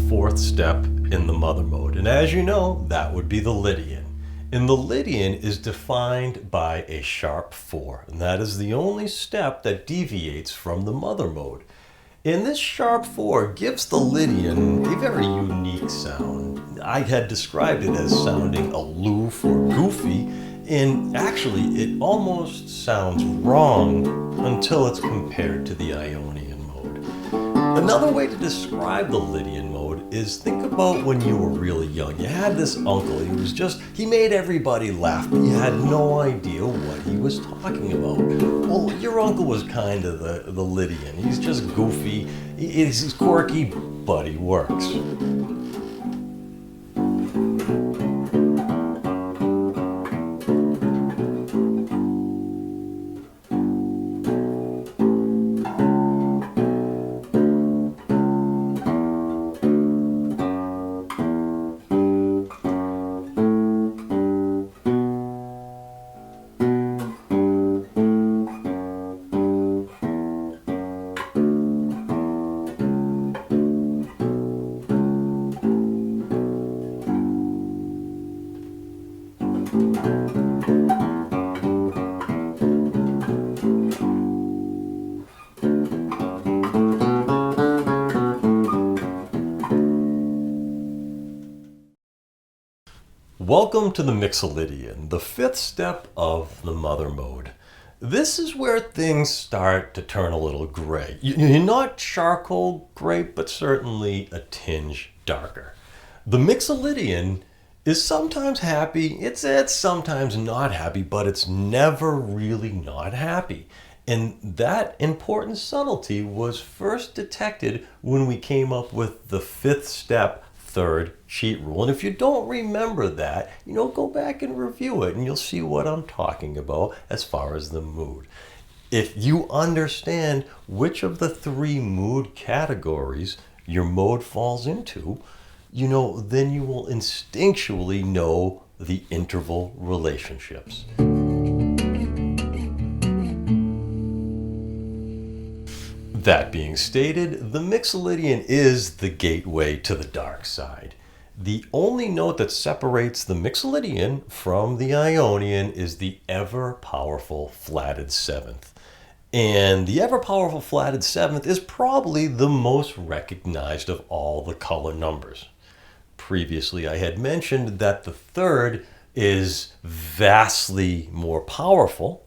fourth step in the mother mode. And as you know, that would be the Lydian. And the Lydian is defined by a sharp 4, and that is the only step that deviates from the mother mode. And this sharp 4 gives the Lydian a very unique sound. I had described it as sounding aloof or goofy, and actually it almost sounds wrong until it's compared to the Ionian mode. Another way to describe the Lydian mode is think about when you were really young. You had this uncle, he made everybody laugh, but you had no idea what he was talking about. Well, your uncle was kind of the Lydian. He's just goofy, he's quirky, but he works. Welcome to the Mixolydian, the fifth step of the mother mode. This is where things start to turn a little gray. You're not charcoal gray, but certainly a tinge darker. The Mixolydian is sometimes happy, it's sometimes not happy, but it's never really not happy. And that important subtlety was first detected when we came up with the fifth step, third cheat rule. And if you don't remember that, go back and review it and you'll see what I'm talking about as far as the mood. If you understand which of the three mood categories your mode falls into, then you will instinctually know the interval relationships. That being stated, the Mixolydian is the gateway to the dark side. The only note that separates the Mixolydian from the Ionian is the ever-powerful flatted seventh. And the ever-powerful flatted seventh is probably the most recognized of all the color numbers. Previously, I had mentioned that the third is vastly more powerful.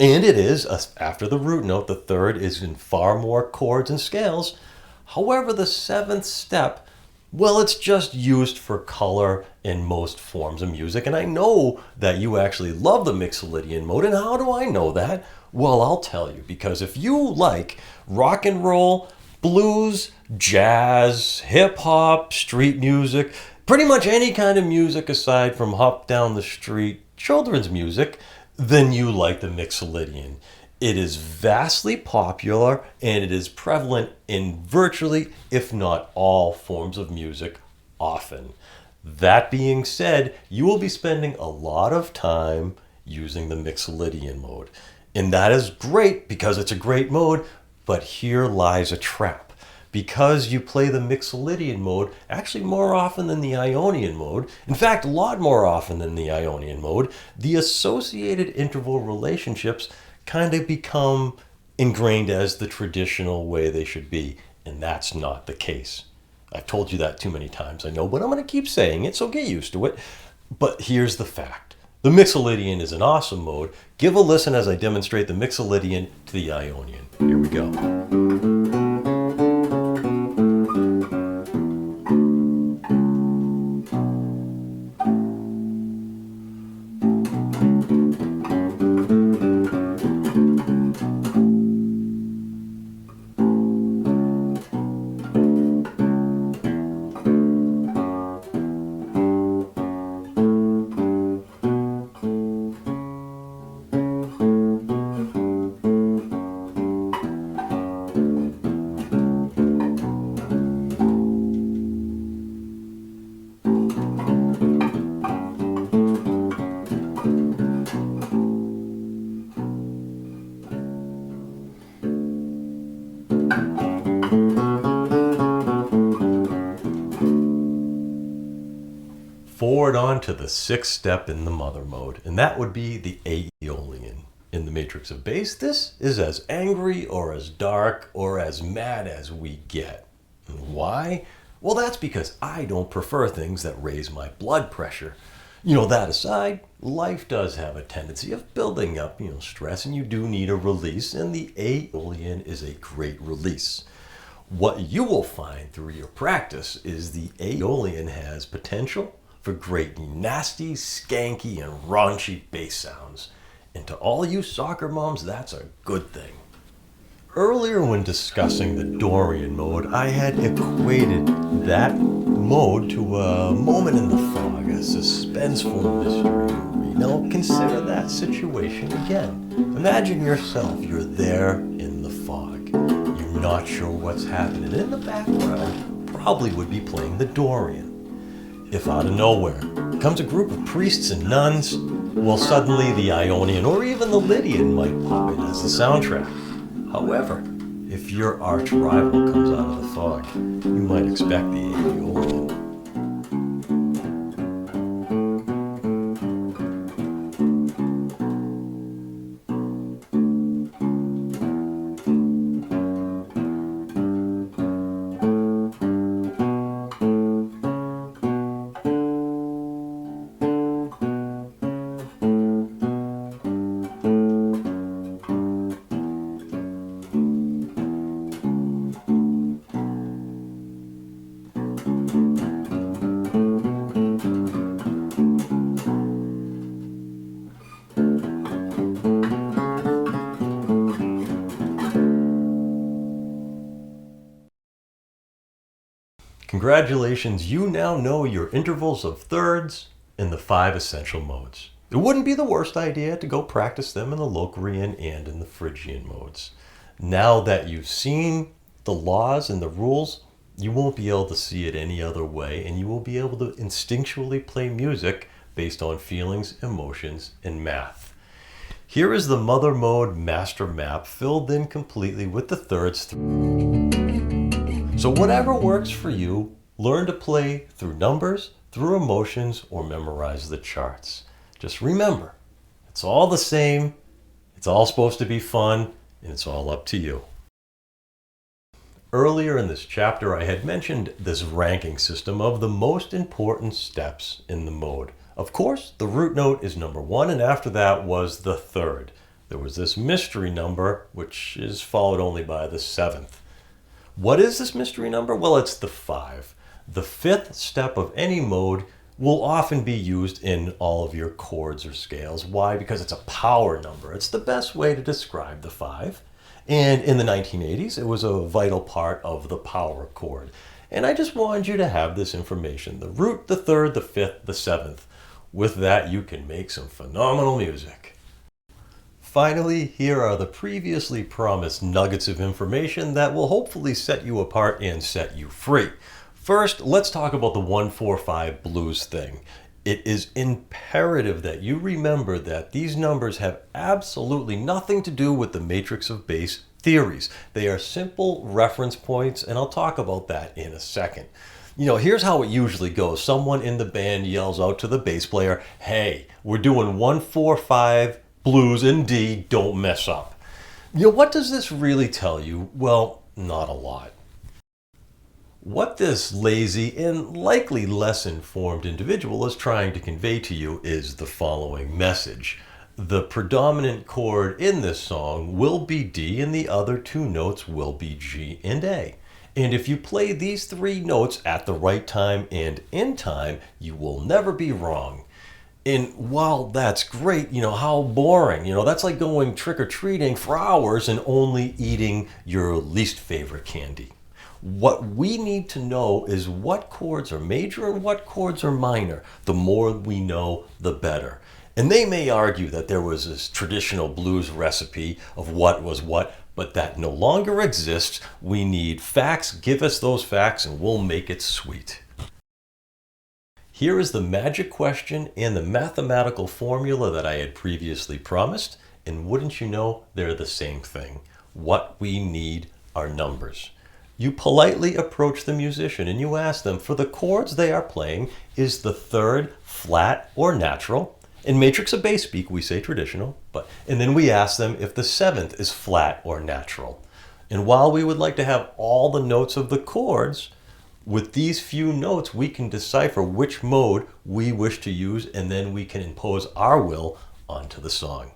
And it is, after the root note, the third is in far more chords and scales. However, the seventh step, well, it's just used for color in most forms of music. And I know that you actually love the Mixolydian mode. And how do I know that? Well, I'll tell you, because if you like rock and roll, blues, jazz, hip hop, street music, pretty much any kind of music aside from hop down the street, children's music, then you like the Mixolydian. It is vastly popular and it is prevalent in virtually, if not all, forms of music often. That being said, you will be spending a lot of time using the Mixolydian mode. And that is great because it's a great mode, but here lies a trap. Because you play the Mixolydian mode actually more often than the Ionian mode, in fact, a lot more often than the Ionian mode, the associated interval relationships kind of become ingrained as the traditional way they should be, and that's not the case. I've told you that too many times, I know, but I'm going to keep saying it, so get used to it. But here's the fact. The Mixolydian is an awesome mode. Give a listen as I demonstrate the Mixolydian to the Ionian. Here we go. forward on to the sixth step in the mother mode, and that would be the Aeolian. In the matrix of bass, this is as angry or as dark or as mad as we get. And why? Well, that's because I don't prefer things that raise my blood pressure. That aside, life does have a tendency of building up, stress, and you do need a release, and the Aeolian is a great release. What you will find through your practice is the Aeolian has potential for great nasty, skanky, and raunchy bass sounds. And to all you soccer moms, that's a good thing. Earlier when discussing the Dorian mode, I had equated that mode to a moment in the fog, a suspenseful mystery movie. Now consider that situation again. Imagine yourself, you're there in the fog. You're not sure what's happening. In the background probably would be playing the Dorian. If out of nowhere comes a group of priests and nuns, well, suddenly the Ionian or even the Lydian might pop in as the soundtrack. However, if your arch rival comes out of the fog, you might expect the Aeolian. Congratulations, you now know your intervals of thirds in the 5 essential modes. It wouldn't be the worst idea to go practice them in the Locrian and in the Phrygian modes. Now that you've seen the laws and the rules, you won't be able to see it any other way, and you will be able to instinctually play music based on feelings, emotions, and math. Here is the mother mode master map filled in completely with the thirds. So whatever works for you, learn to play through numbers, through emotions, or memorize the charts. Just remember, it's all the same, it's all supposed to be fun, and it's all up to you. Earlier in this chapter, I had mentioned this ranking system of the most important steps in the mode. Of course, the root note is number 1, and after that was the third. There was this mystery number, which is followed only by the 7th. What is this mystery number? Well, it's the 5. The 5th step of any mode will often be used in all of your chords or scales. Why? Because it's a power number. It's the best way to describe the 5. And in the 1980s, it was a vital part of the power chord. And I just wanted you to have this information. The root, the 3rd, the 5th, the 7th. With that, you can make some phenomenal music. Finally, here are the previously promised nuggets of information that will hopefully set you apart and set you free. First, let's talk about the 1-4-5 blues thing. It is imperative that you remember that these numbers have absolutely nothing to do with the matrix of bass theories. They are simple reference points, and I'll talk about that in a second. Here's how it usually goes. Someone in the band yells out to the bass player, "Hey, we're doing 1-4-5 blues in D, don't mess up." What does this really tell you? Well, not a lot. What this lazy and likely less informed individual is trying to convey to you is the following message. The predominant chord in this song will be D, and the other 2 notes will be G and A. And if you play these 3 notes at the right time and in time, you will never be wrong. And while that's great, how boring. That's like going trick-or-treating for hours and only eating your least favorite candy. What we need to know is what chords are major and what chords are minor. The more we know, the better. And they may argue that there was this traditional blues recipe of what was what, but that no longer exists. We need facts. Give us those facts and we'll make it sweet. Here is the magic question and the mathematical formula that I had previously promised, and wouldn't you know, they're the same thing. What we need are numbers. You politely approach the musician and you ask them, for the chords they are playing, is the third flat or natural? In Matrix of Bass speak, we say traditional, and then we ask them if the seventh is flat or natural. And while we would like to have all the notes of the chords, with these few notes, we can decipher which mode we wish to use, and then we can impose our will onto the song.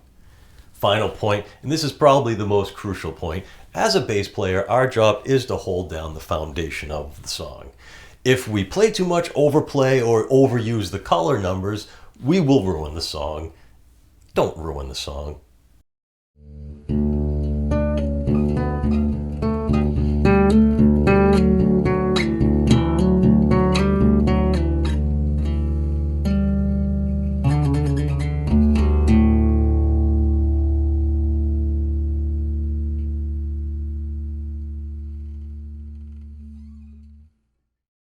Final point, and this is probably the most crucial point, as a bass player, our job is to hold down the foundation of the song. If we play too much, overplay, or overuse the color numbers, we will ruin the song. Don't ruin the song.